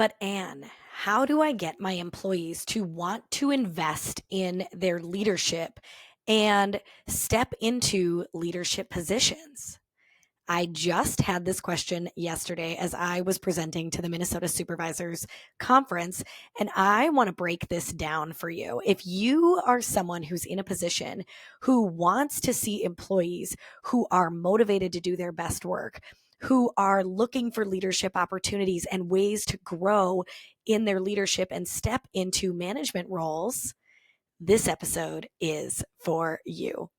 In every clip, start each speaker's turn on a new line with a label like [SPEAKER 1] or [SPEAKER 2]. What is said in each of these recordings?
[SPEAKER 1] But Anne, how do I get my employees to want to invest in their leadership and step into leadership positions? I just had this question yesterday as I was presenting to the Minnesota Supervisors Conference, and I want to break this down for you. If you are someone who's in a position who wants to see employees who are motivated to do their best work, who are looking for leadership opportunities and ways to grow in their leadership and step into management roles, this episode is for you.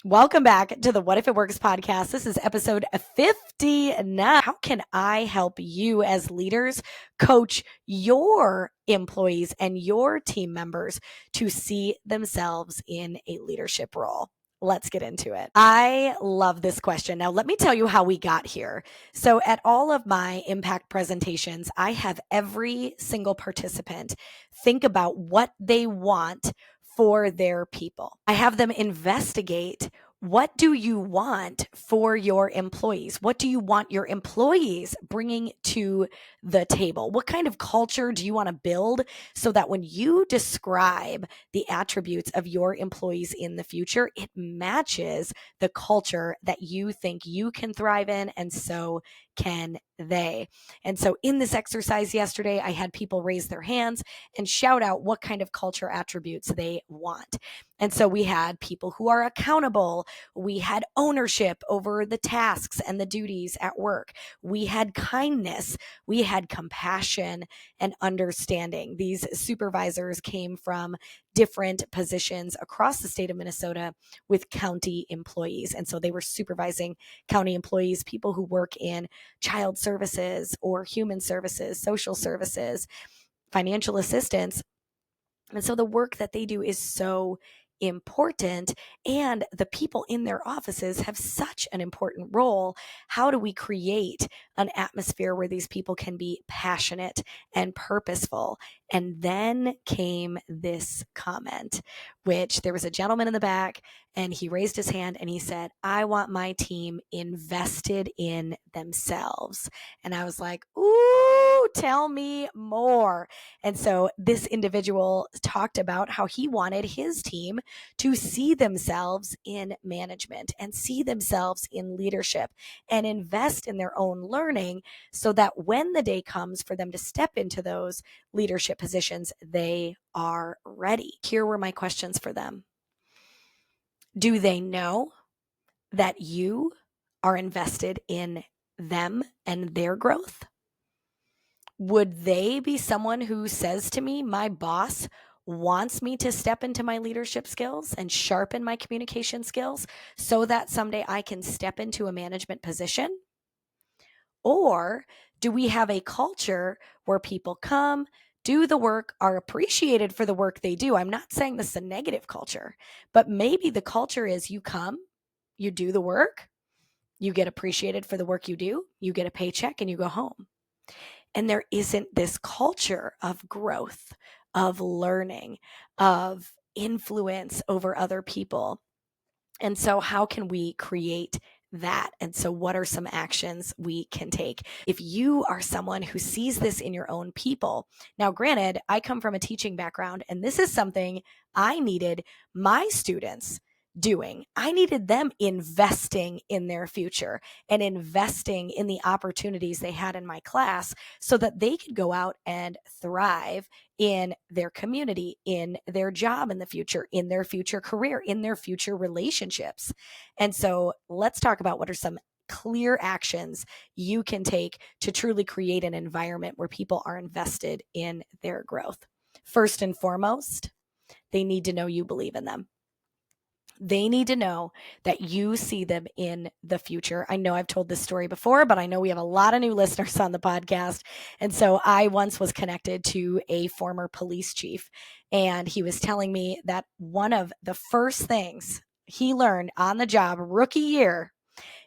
[SPEAKER 1] Welcome back to the What If It Works podcast. This is episode 59. How can I help you as leaders coach your employees and your team members to see themselves in a leadership role? Let's get into it. I love this question. Now, let me tell you how we got here. So at all of my impact presentations, I have every single participant think about what they want for their people. I have them investigate, what do you want for your employees? What do you want your employees bringing to the table? What kind of culture do you want to build so that when you describe the attributes of your employees in the future, it matches the culture that you think you can thrive in, and so can they. And so in this exercise yesterday, I had people raise their hands and shout out what kind of culture attributes they want. And so we had people who are accountable. We had ownership over the tasks and the duties at work. We had kindness. We had compassion and understanding. These supervisors came from different positions across the state of Minnesota with county employees. And so they were supervising county employees, people who work in child services or human services, social services, financial assistance. And so the work that they do is so important, and the people in their offices have such an important role. How do we create an atmosphere where these people can be passionate and purposeful? And then came this comment, which there was a gentleman in the back, and he raised his hand and he said, I want my team invested in themselves. And I was like, ooh, tell me more. And so this individual talked about how he wanted his team to see themselves in management and see themselves in leadership and invest in their own learning so that when the day comes for them to step into those leadership positions, they are ready. Here were my questions for them. Do they know that you are invested in them and their growth? Would they be someone who says to me, my boss wants me to step into my leadership skills and sharpen my communication skills so that someday I can step into a management position? Or do we have a culture where people come, do the work, are appreciated for the work they do? I'm not saying this is a negative culture, but maybe the culture is you come, you do the work, you get appreciated for the work you do, you get a paycheck, and you go home. And there isn't this culture of growth, of learning, of influence over other people. And so how can we create that? And so what are some actions we can take? If you are someone who sees this in your own people, now granted, I come from a teaching background, and this is something I needed my students doing. I needed them investing in their future and investing in the opportunities they had in my class so that they could go out and thrive in their community, in their job in the future, in their future career, in their future relationships. And so let's talk about what are some clear actions you can take to truly create an environment where people are invested in their growth. First and foremost, they need to know you believe in them. They need to know that you see them in the future. I know I've told this story before, but I know we have a lot of new listeners on the podcast. And so I once was connected to a former police chief, and he was telling me that one of the first things he learned on the job rookie year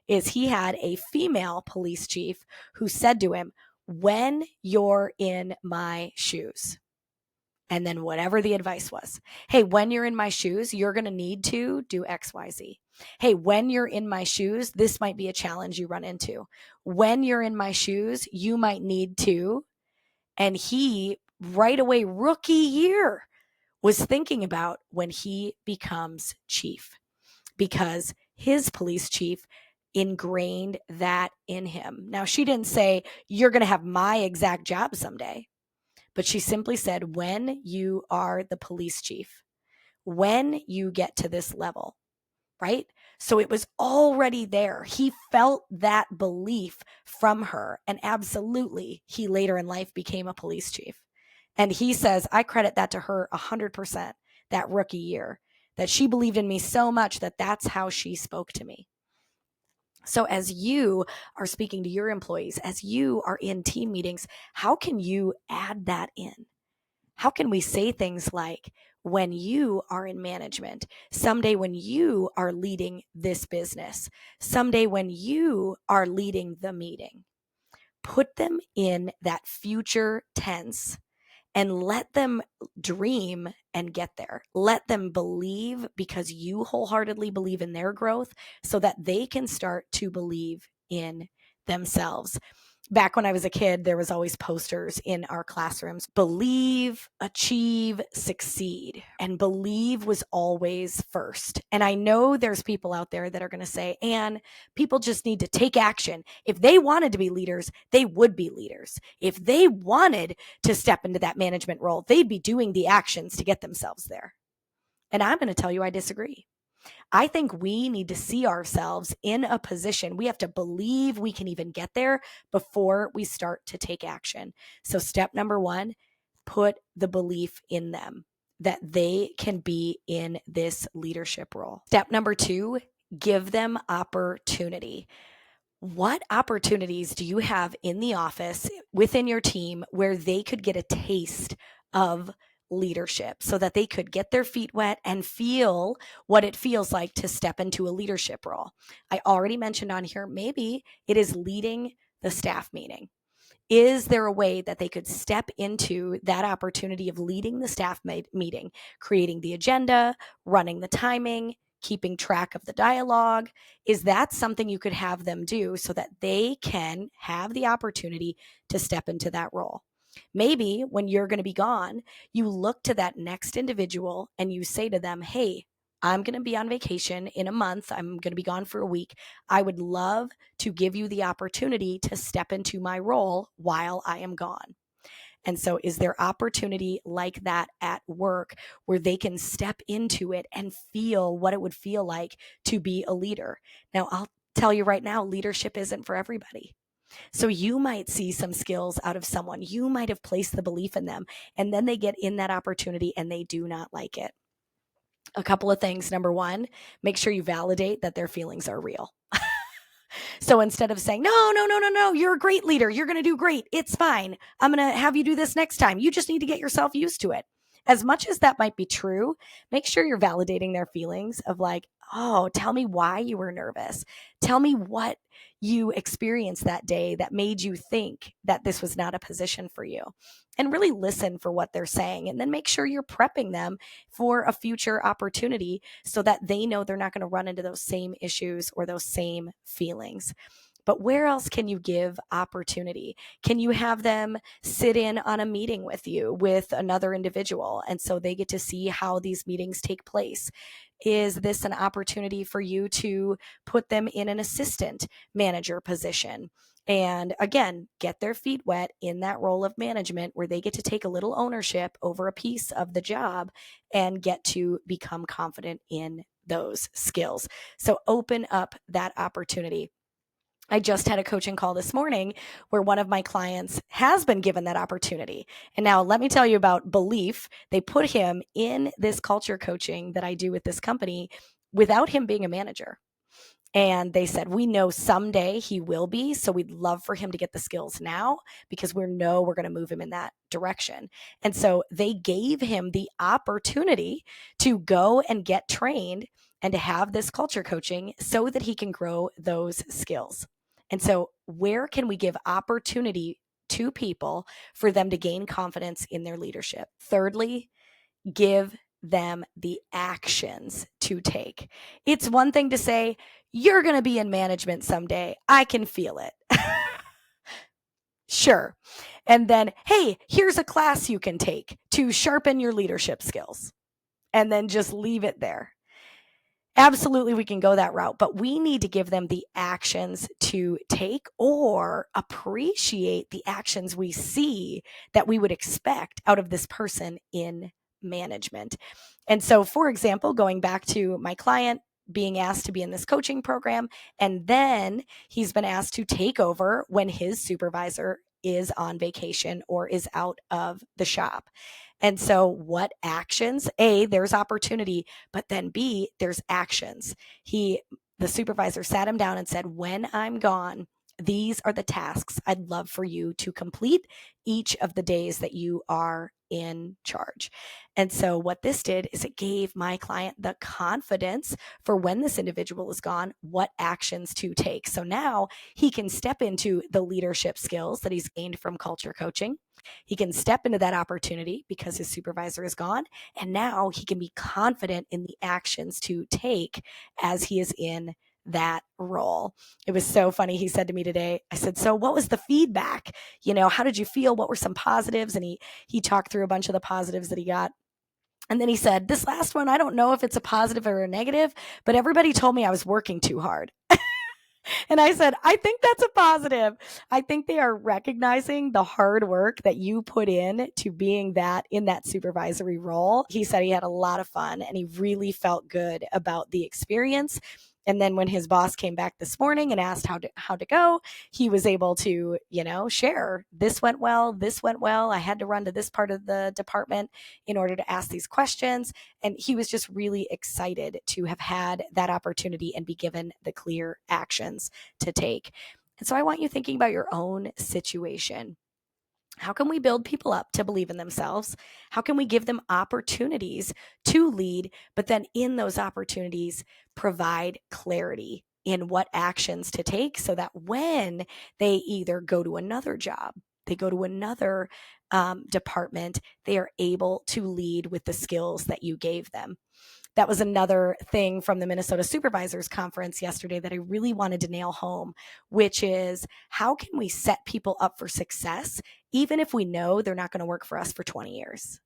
[SPEAKER 1] is he had a female police chief who said to him, when you're in my shoes. And then whatever the advice was. Hey, when you're in my shoes, you're going to need to do X, Y, Z. Hey, when you're in my shoes, this might be a challenge you run into. When you're in my shoes, you might need to. And he, right away, rookie year, was thinking about when he becomes chief, because his police chief ingrained that in him. Now, she didn't say, you're going to have my exact job someday, but she simply said, when you are the police chief, when you get to this level, right? So it was already there. He felt that belief from her. And absolutely, he later in life became a police chief. And he says, I credit that to her 100%, that rookie year, that she believed in me so much that that's how she spoke to me. So as you are speaking to your employees, as you are in team meetings, how can you add that in? How can we say things like, when you are in management, someday when you are leading this business, someday when you are leading the meeting, put them in that future tense and let them dream and get there. Let them believe, because you wholeheartedly believe in their growth, so that they can start to believe in themselves. Back when I was a kid, there was always posters in our classrooms: believe, achieve, succeed. And believe was always first. And I know there's people out there that are going to say, Anne, people just need to take action. If they wanted to be leaders, they would be leaders. If they wanted to step into that management role, they'd be doing the actions to get themselves there. And I'm going to tell you, I disagree. I think we need to see ourselves in a position. We have to believe we can even get there before we start to take action. So step number 1, put the belief in them that they can be in this leadership role. Step number 2, give them opportunity. What opportunities do you have in the office within your team where they could get a taste of leadership so that they could get their feet wet and feel what it feels like to step into a leadership role? I already mentioned on here, maybe it is leading the staff meeting. Is there a way that they could step into that opportunity of leading the staff meeting, creating the agenda, running the timing, keeping track of the dialogue? Is that something you could have them do so that they can have the opportunity to step into that role? Maybe when you're going to be gone, you look to that next individual and you say to them, hey, I'm going to be on vacation in a month. I'm going to be gone for a week. I would love to give you the opportunity to step into my role while I am gone. And so is there opportunity like that at work where they can step into it and feel what it would feel like to be a leader? Now, I'll tell you right now, leadership isn't for everybody. So you might see some skills out of someone. You might have placed the belief in them, and then they get in that opportunity and they do not like it. A couple of things. Number 1, make sure you validate that their feelings are real. So instead of saying, no, you're a great leader, you're going to do great, it's fine, I'm going to have you do this next time, you just need to get yourself used to it. As much as that might be true, make sure you're validating their feelings of like, oh, tell me why you were nervous. Tell me what you experienced that day that made you think that this was not a position for you. And really listen for what they're saying. And then make sure you're prepping them for a future opportunity so that they know they're not going to run into those same issues or those same feelings. But where else can you give opportunity? Can you have them sit in on a meeting with you, with another individual, and so they get to see how these meetings take place? Is this an opportunity for you to put them in an assistant manager position? And again, get their feet wet in that role of management where they get to take a little ownership over a piece of the job and get to become confident in those skills. So open up that opportunity. I just had a coaching call this morning where one of my clients has been given that opportunity. And now let me tell you about belief. They put him in this culture coaching that I do with this company without him being a manager. And they said, we know someday he will be, so we'd love for him to get the skills now because we know we're going to move him in that direction. And so they gave him the opportunity to go and get trained and to have this culture coaching so that he can grow those skills. And so where can we give opportunity to people for them to gain confidence in their leadership? Thirdly, give them the actions to take. It's one thing to say, you're going to be in management someday. I can feel it. Sure. And then, hey, here's a class you can take to sharpen your leadership skills. And then just leave it there. Absolutely, we can go that route, but we need to give them the actions to take or appreciate the actions we see that we would expect out of this person in management. And so, for example, going back to my client being asked to be in this coaching program, and then he's been asked to take over when his supervisor is on vacation or is out of the shop. And so, what actions? A, there's opportunity, but then B, there's actions. The supervisor sat him down and said, when I'm gone, these are the tasks I'd love for you to complete each of the days that you are in charge. And so what this did is it gave my client the confidence for when this individual is gone, what actions to take. So now he can step into the leadership skills that he's gained from culture coaching. He can step into that opportunity because his supervisor is gone. And now he can be confident in the actions to take as he is in that role. It was so funny. He said to me today, I said, so what was the feedback? How did you feel? What were some positives? And he talked through a bunch of the positives that he got. And then he said, this last one, I don't know if it's a positive or a negative, but everybody told me I was working too hard. And I said, I think that's a positive. I think they are recognizing the hard work that you put in to being in that supervisory role. He said he had a lot of fun and he really felt good about the experience. And then when his boss came back this morning and asked how to go, he was able to, share, this went well, this went well. I had to run to this part of the department in order to ask these questions. And he was just really excited to have had that opportunity and be given the clear actions to take. And so I want you thinking about your own situation. How can we build people up to believe in themselves? How can we give them opportunities to lead, but then in those opportunities, provide clarity in what actions to take so that when they either go to another job, they go to another department, they are able to lead with the skills that you gave them. That was another thing from the Minnesota Supervisors Conference yesterday that I really wanted to nail home, which is how can we set people up for success, even if we know they're not going to work for us for 20 years?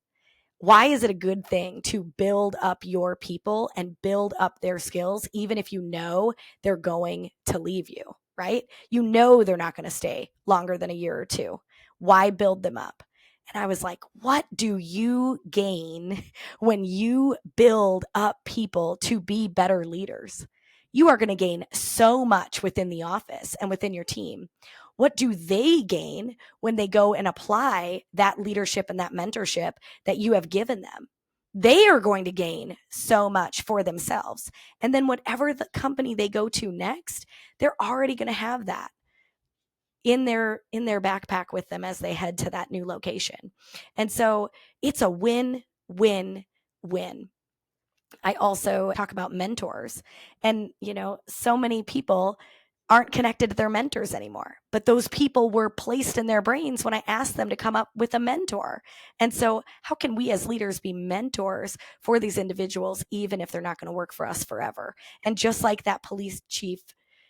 [SPEAKER 1] Why is it a good thing to build up your people and build up their skills, even if you know they're going to leave you, right? You know they're not going to stay longer than a year or two. Why build them up? And I was like, what do you gain when you build up people to be better leaders? You are going to gain so much within the office and within your team. What do they gain when they go and apply that leadership and that mentorship that you have given them? They are going to gain so much for themselves. And then whatever the company they go to next, they're already going to have that in their backpack with them as they head to that new location. And so it's a win, win, win. I also talk about mentors, and so many people aren't connected to their mentors anymore, but those people were placed in their brains when I asked them to come up with a mentor. And so how can we as leaders be mentors for these individuals, even if they're not going to work for us forever? And just like that police chief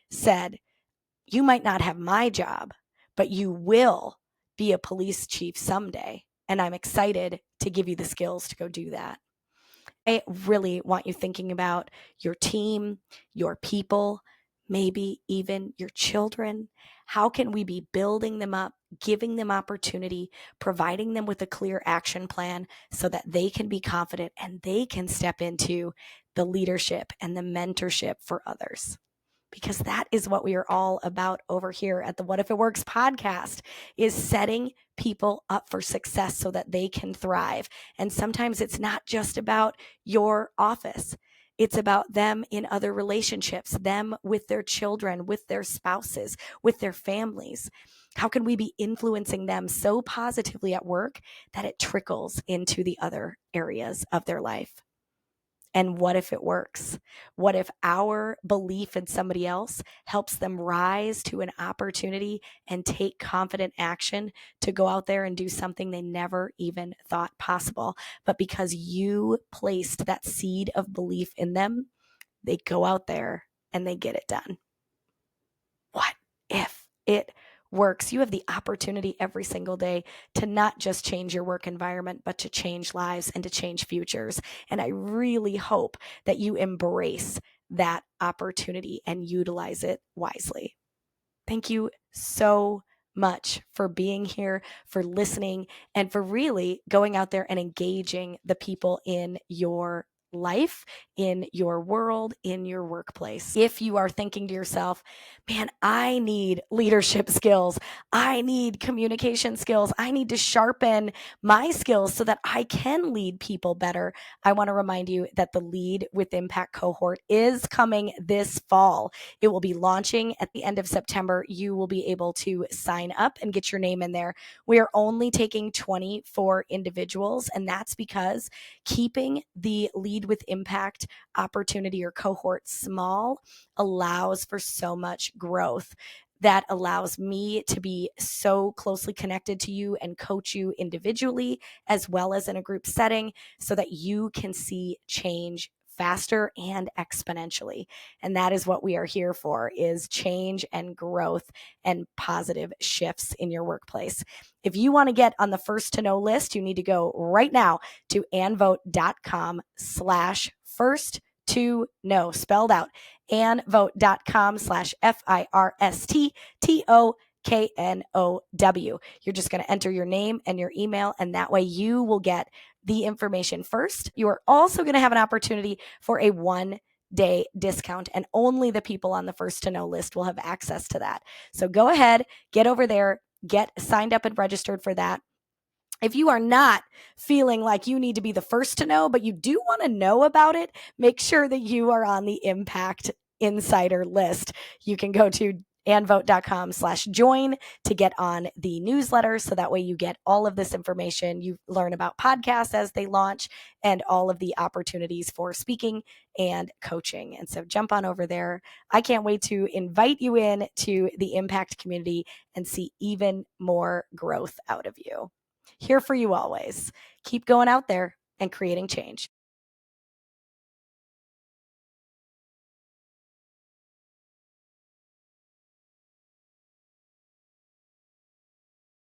[SPEAKER 1] said, you might not have my job, but you will be a police chief someday. And I'm excited to give you the skills to go do that. I really want you thinking about your team, your people, maybe even your children. How can we be building them up, giving them opportunity, providing them with a clear action plan so that they can be confident and they can step into the leadership and the mentorship for others? Because that is what we are all about over here at the What If It Works podcast, is setting people up for success so that they can thrive. And sometimes it's not just about your office. It's about them in other relationships, them with their children, with their spouses, with their families. How can we be influencing them so positively at work that it trickles into the other areas of their life? And what if it works? What if our belief in somebody else helps them rise to an opportunity and take confident action to go out there and do something they never even thought possible? But because you placed that seed of belief in them, they go out there and they get it done. What if it works, you have the opportunity every single day to not just change your work environment, but to change lives and to change futures. And I really hope that you embrace that opportunity and utilize it wisely. Thank you so much for being here, for listening, and for really going out there and engaging the people in your life, in your world, in your workplace. If you are thinking to yourself, man, I need leadership skills, I need communication skills, I need to sharpen my skills so that I can lead people better, I want to remind you that the Lead with Impact cohort is coming this fall. It will be launching at the end of September. You will be able to sign up and get your name in there. We are only taking 24 individuals, and that's because keeping the Lead with Impact opportunity or cohort small allows for so much growth. That allows me to be so closely connected to you and coach you individually as well as in a group setting so that you can see change faster and exponentially. And that is what we are here for, is change and growth and positive shifts in your workplace. If you want to get on the first to know list, you need to go right now to anvote.com/first to know, spelled out, anvote.com/FIRSTTOKNOW. You're just going to enter your name and your email, and that way you will get the information first. You are also going to have an opportunity for a 1-day discount, and only the people on the first to know list will have access to that. So go ahead, get over there, get signed up and registered for that. If you are not feeling like you need to be the first to know, but you do want to know about it, make sure that you are on the Impact Insider list. You can go to anvote.com/join to get on the newsletter. So that way you get all of this information. You learn about podcasts as they launch and all of the opportunities for speaking and coaching. And so jump on over there. I can't wait to invite you in to the Impact community and see even more growth out of you. Here for you always. Keep going out there and creating change.